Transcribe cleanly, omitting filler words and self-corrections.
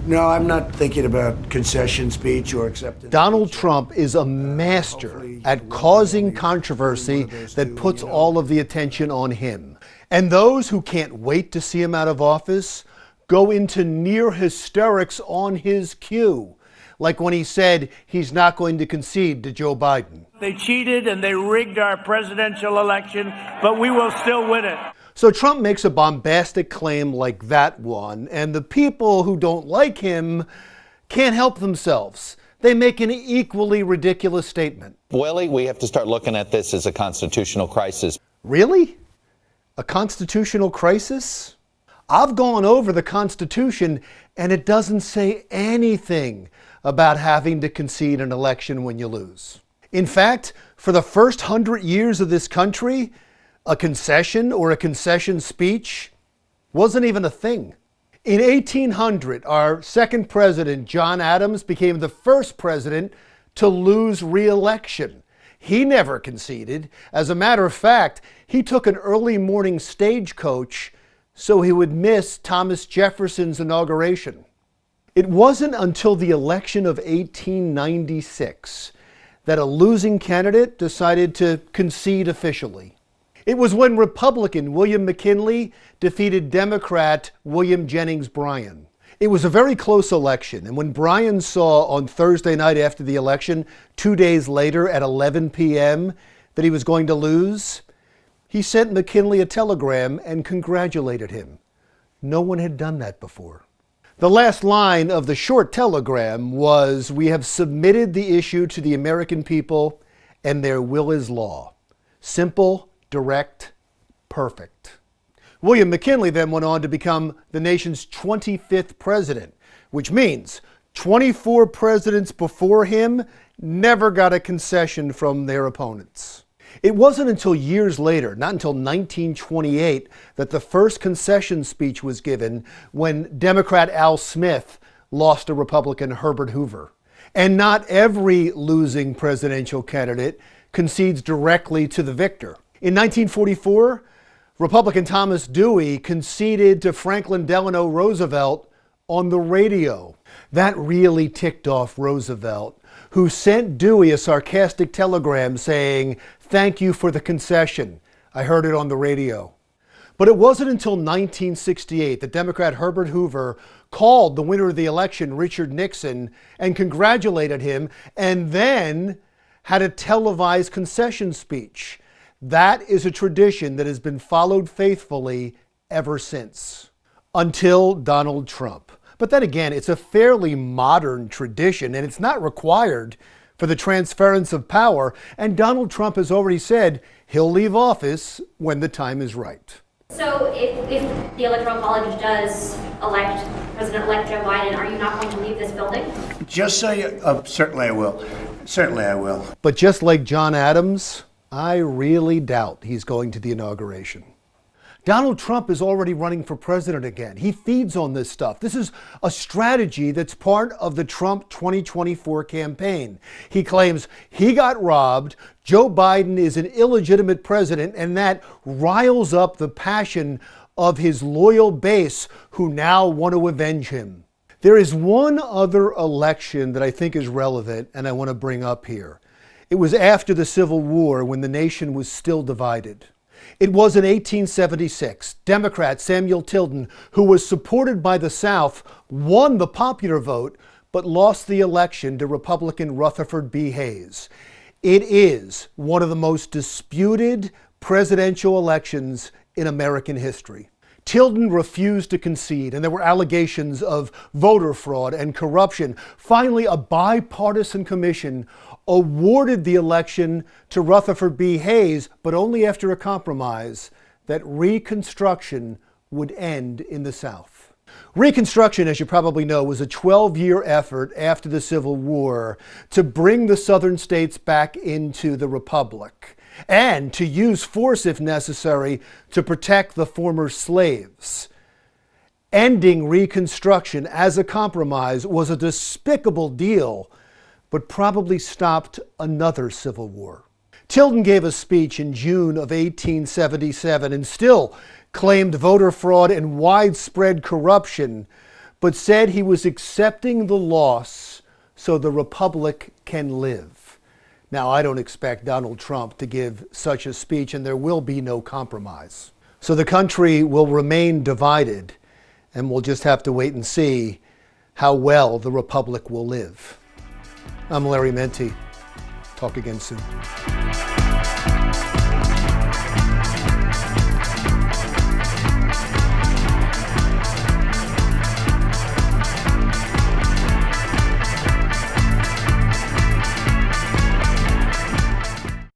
No, I'm not thinking about concession speech or acceptance. Donald Trump is a master at causing controversy that puts all of the attention on him. And those who can't wait to see him out of office go into near hysterics on his cue, like when he said he's not going to concede to Joe Biden. They cheated and they rigged our presidential election, but we will still win it. So Trump makes a bombastic claim like that one, and the people who don't like him can't help themselves. They make an equally ridiculous statement. Willie, we have to start looking at this as a constitutional crisis. Really? A constitutional crisis? I've gone over the Constitution, and it doesn't say anything about having to concede an election when you lose. In fact, for the first 100 years of this country, a concession or a concession speech wasn't even a thing. In 1800, our second president, John Adams, became the first president to lose re-election. He never conceded. As a matter of fact, he took an early morning stagecoach so he would miss Thomas Jefferson's inauguration. It wasn't until the election of 1896 that a losing candidate decided to concede officially. It was when Republican William McKinley defeated Democrat William Jennings Bryan. It was a very close election, and when Bryan saw on Thursday night after the election, 2 days later at 11 p.m., that he was going to lose, he sent McKinley a telegram and congratulated him. No one had done that before. The last line of the short telegram was, "We have submitted the issue to the American people, and their will is law." Simple, direct, perfect. William McKinley then went on to become the nation's 25th president, which means 24 presidents before him never got a concession from their opponents. It wasn't until years later, not until 1928, that the first concession speech was given when Democrat Al Smith lost to Republican Herbert Hoover. And not every losing presidential candidate concedes directly to the victor. In 1944, Republican Thomas Dewey conceded to Franklin Delano Roosevelt on the radio. That really ticked off Roosevelt, who sent Dewey a sarcastic telegram saying, "Thank you for the concession. I heard it on the radio." But it wasn't until 1968 that Democrat Herbert Hoover called the winner of the election, Richard Nixon, and congratulated him, and then had a televised concession speech. That is a tradition that has been followed faithfully ever since, until Donald Trump. But then again, it's a fairly modern tradition, and it's not required for the transference of power. And Donald Trump has already said he'll leave office when the time is right. So if the Electoral College does elect President-elect Joe Biden, are you not going to leave this building? Just say, certainly I will. Certainly I will. But just like John Adams, I really doubt he's going to the inauguration. Donald Trump is already running for president again. He feeds on this stuff. This is a strategy that's part of the Trump 2024 campaign. He claims he got robbed, Joe Biden is an illegitimate president, and that riles up the passion of his loyal base who now want to avenge him. There is one other election that I think is relevant and I want to bring up here. It was after the Civil War when the nation was still divided. It was in 1876. Democrat Samuel Tilden, who was supported by the South, won the popular vote, but lost the election to Republican Rutherford B. Hayes. It is one of the most disputed presidential elections in American history. Tilden refused to concede, and there were allegations of voter fraud and corruption. Finally, a bipartisan commission awarded the election to Rutherford B. Hayes, but only after a compromise that Reconstruction would end in the South. Reconstruction, as you probably know, was a 12-year effort after the Civil War to bring the southern states back into the Republic and to use force, if necessary, to protect the former slaves. Ending Reconstruction as a compromise was a despicable deal, but probably stopped another civil war. Tilden gave a speech in June of 1877 and still claimed voter fraud and widespread corruption, but said he was accepting the loss so the republic can live. Now, I don't expect Donald Trump to give such a speech, and there will be no compromise. So the country will remain divided, and we'll just have to wait and see how well the republic will live. I'm Larry Menti. Talk again soon.